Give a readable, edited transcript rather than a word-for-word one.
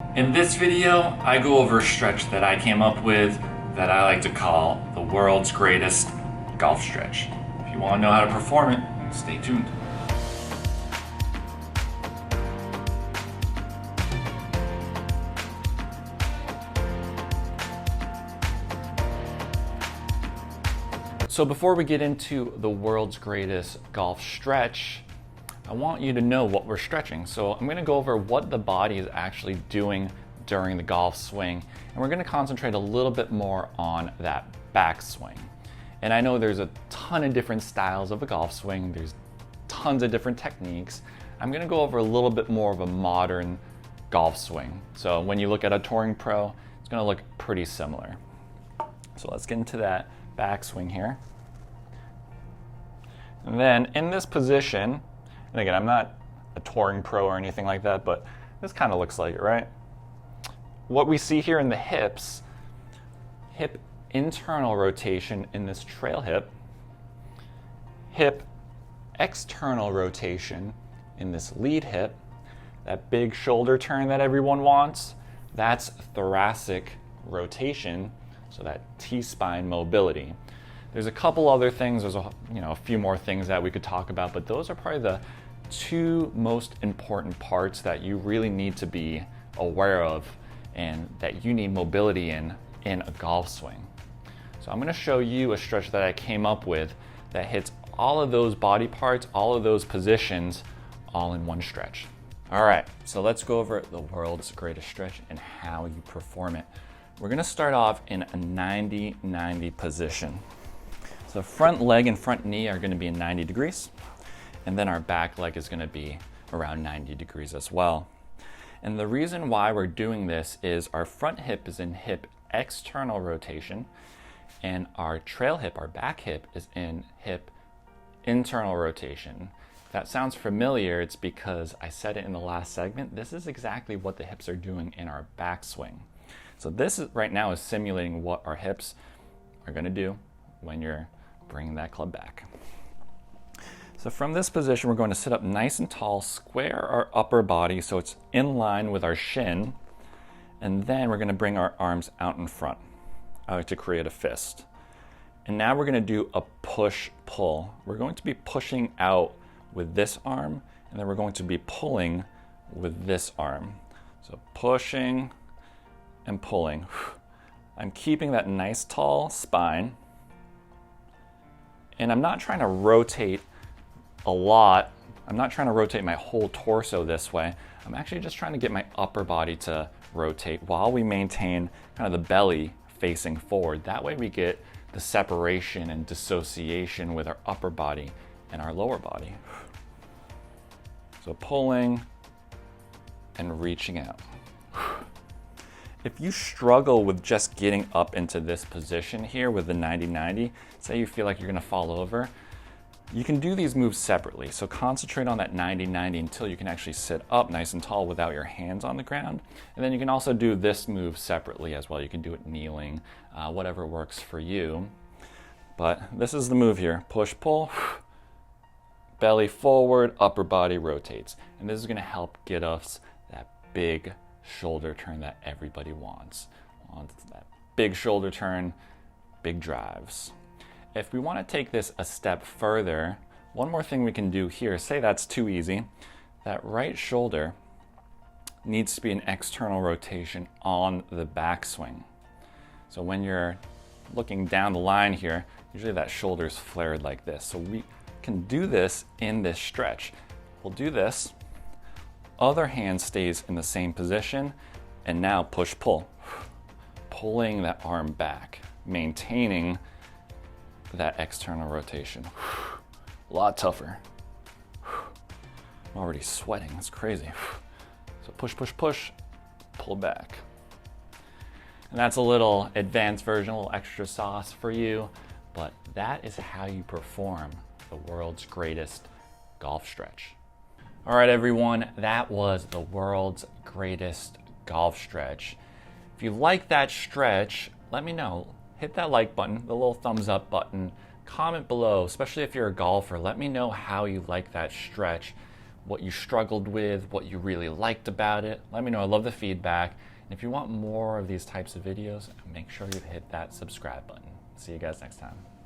In this video, I go over a stretch that I came up with that I like to call the world's greatest golf stretch. If you want to know how to perform it, stay tuned. So before we get into the world's greatest golf stretch, I want you to know what we're stretching. So I'm going to go over what the body is actually doing during the golf swing, and we're going to concentrate a little bit more on that backswing. And I know there's a ton of different styles of a golf swing, there's tons of different techniques. I'm going to go over a little bit more of a modern golf swing. So when you look at a touring pro, it's going to look pretty similar. So let's get into that backswing here. And then in this position, and again, I'm not a touring pro or anything like that, but this kind of looks like it, right? What we see here in the hips, hip internal rotation in this trail hip external rotation in this lead hip, that big shoulder turn that everyone wants, that's thoracic rotation, so that T-spine mobility. There's a couple other things, there's a few more things that we could talk about, but those are probably the two most important parts that you really need to be aware of and that you need mobility in a golf swing. So I'm going to show you a stretch that I came up with that hits all of those body parts, all of those positions, all in one stretch. All right, so let's go over the world's greatest stretch and how you perform it. We're going to start off in a 90-90 position. So front leg and front knee are going to be in 90 degrees, and then our back leg is going to be around 90 degrees as well. And the reason why we're doing this is our front hip is in hip external rotation, and our trail hip, our back hip, is in hip internal rotation. If that sounds familiar, it's because I said it in the last segment. This is exactly what the hips are doing in our backswing. So this is, right now, is simulating what our hips are going to do when you're bringing that club back. So from this position, we're going to sit up nice and tall, square our upper body so it's in line with our shin, and then we're going to bring our arms out in front to create a fist. And now we're going to do a push-pull. We're going to be pushing out with this arm, and then we're going to be pulling with this arm. So pushing and pulling. I'm keeping that nice tall spine, and I'm not trying to rotate a lot. I'm not trying to rotate my whole torso this way. I'm actually just trying to get my upper body to rotate while we maintain kind of the belly facing forward. That way we get the separation and dissociation with our upper body and our lower body. So pulling and reaching out. If you struggle with just getting up into this position here with the 90-90, say you feel like you're going to fall over, you can do these moves separately. So concentrate on that 90-90 until you can actually sit up nice and tall without your hands on the ground. And then you can also do this move separately as well. You can do it kneeling, whatever works for you. But this is the move here. Push, pull, belly forward, upper body rotates. And this is going to help get us that big shoulder turn that everybody wants. That big shoulder turn, big drives. If we want to take this a step further, one more thing we can do here, say that's too easy, that right shoulder needs to be an external rotation on the backswing. So when you're looking down the line here, usually that shoulder's flared like this. So we can do this in this stretch. We'll do this. Other hand stays in the same position, and now push-pull. Pulling that arm back, maintaining that external rotation. A lot tougher. I'm already sweating, that's crazy. So push, push, push, pull back. And that's a little advanced version, a little extra sauce for you, but that is how you perform the world's greatest golf stretch. All right, everyone, that was the world's greatest golf stretch. If you like that stretch, let me know. Hit that like button, the little thumbs up button. Comment below, especially if you're a golfer. Let me know how you like that stretch. what you struggled with, what you really liked about it. Let me know. I love the feedback. And if you want more of these types of videos, make sure you hit that subscribe button. See you guys next time.